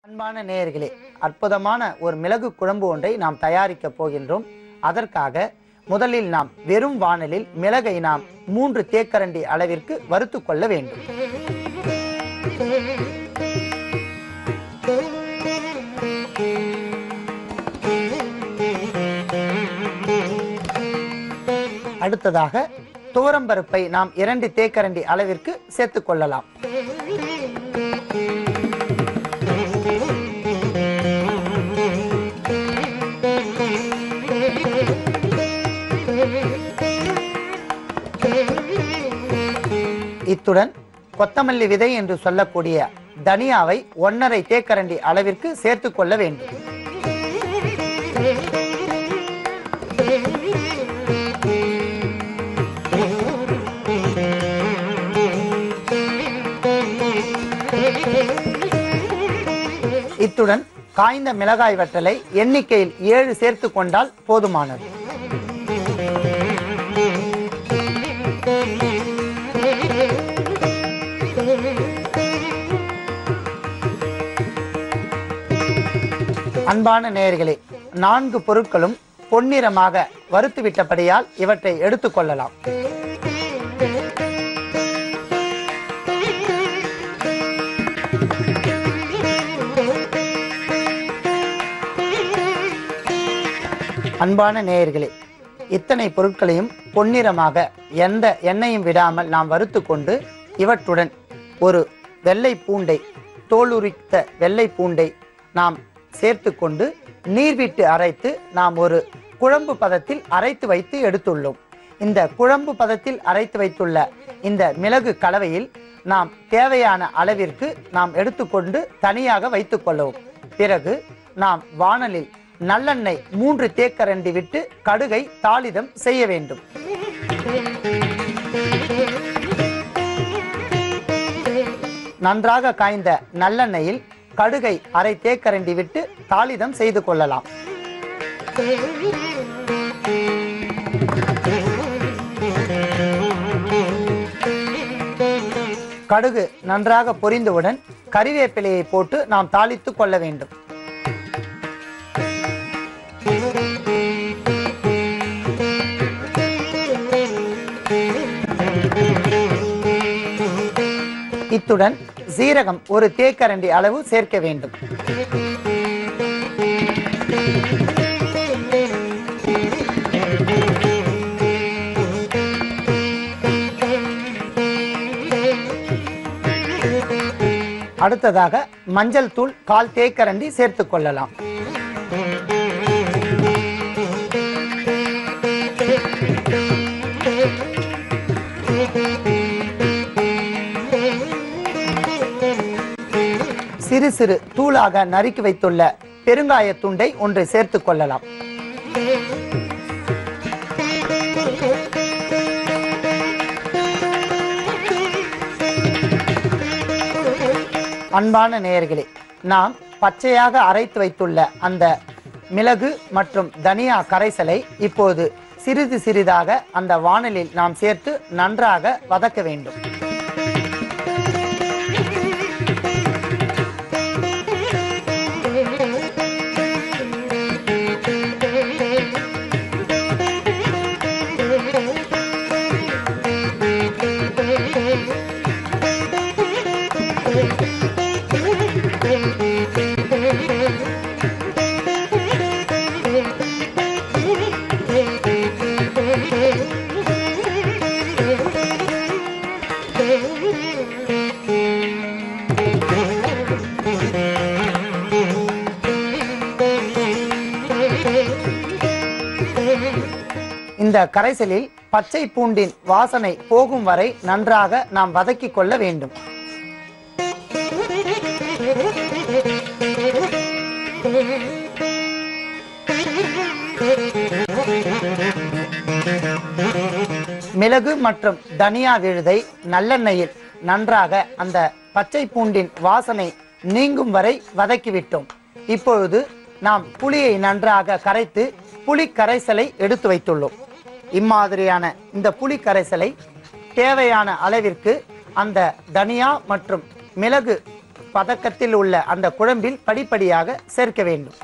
அன்பான நேயர்களே, அற்புதமான ஒரு மிளகு குழம்பு ஒன்றை நாம் தயாரிக்க போகின்றோம். அதற்காக முதலில் நாம் வெறும் வாணலில் மிளகை நாம் 3 தேக்கரண்டி அளவிற்கு வறுத்து கொள்ள வேண்டும். அடுத்ததாக துவரம்பருப்பை நாம் 2 தேக்கரண்டி அளவிற்கு சேர்த்துக் கொள்ளலாம். இத்துடன் கொத்தமல்லி விதை என்று சொல்லக்கூடிய தனியாவை 1.5 தேக்கரண்டி அளவிற்கு சேர்த்துக் கொள்ள வேண்டும். இத்துடன் காய்ந்த மிளகாய் வற்றலை எண்ணிக்கையில் 7 சேர்த்து கொண்டால் போதுமானது. அன்பான நேயர்களே, 4 பொருட்களும் பொன்னிறமாக வறுத்து விட்டபடியால் இவற்றை எடுத்துக்கொள்ளலாம். அன்பான நேயர்களே, இத்தனை பொருட்களையும் பொன்னிறமாக எந்த எண்ணெயும் விடாமல் நாம் வறுத்து கொண்டு இவற்றுடன் ஒரு வெள்ளை பூண்டை, தோலுரித்த வெள்ளை பூண்டை நாம் சேர்த்து கொண்டு நீர் விட்டு அரைத்து நாம் ஒரு குழம்பு பதத்தில் அரைத்து வைத்து எடுத்துள்ளோம். இந்த குழம்பு பதத்தில் அரைத்து வைத்துள்ள இந்த மிளகு கலவையில் நாம் தேவையான அளவிற்கு நாம் எடுத்துக்கொண்டு தனியாக வைத்துக் கொள்ளவும். பிறகு நாம் வாணலில் நல்லெண்ணெய் 3 தேக்கரண்டி விட்டு கடுகை தாளிதம் செய்ய வேண்டும். நன்றாக காய்ந்த நல்லெண்ணெயில் கடுகை 1/2 தேக்கரண்டி விட்டு தாளிதம் செய்து கொள்ளலாம். கடுகு நன்றாக பொரிந்தவுடன் கறிவேப்பிலையை போட்டு நாம் தாளித்து கொள்ள வேண்டும். இத்துடன் சீரகம் 1 தேக்கரண்டி அளவு சேர்க்க வேண்டும். அடுத்ததாக மஞ்சள் தூள் 1/4 தேக்கரண்டி சேர்த்துக் கொள்ளலாம். சிறு சிறு தூளாக நறுக்கி வைத்துள்ள பெருங்காய துண்டை 1 சேர்த்துக் கொள்ளலாம். அன்பான நேயர்களே, நாம் பச்சையாக அரைத்து வைத்துள்ள அந்த மிளகு மற்றும் தனியா கரைசலை இப்போது சிறிது சிறிதாக அந்த வாணலில் நாம் சேர்த்து நன்றாக வதக்க வேண்டும். இந்த கரைசலில் பச்சை பூண்டின் வாசனை போகும் வரை நன்றாக நாம் வதக்கிக் கொள்ள வேண்டும். மிளகு மற்றும் தனியா விழுதை நல்லெண்ணெயில் நன்றாக அந்த பச்சை பூண்டின் வாசனை நீங்கும் வரை வதக்கிவிட்டோம். இப்பொழுது நாம் புளியை நன்றாக கரைத்து புளி கரைசலை எடுத்து வைத்துள்ளோம். இம்மாதிரியான இந்த புளி கரைசலை தேவையான அளவிற்கு அந்த தனியா மற்றும் மிளகு பதக்கத்தில் உள்ள அந்த குழம்பில் படிப்படியாக சேர்க்க வேண்டும்.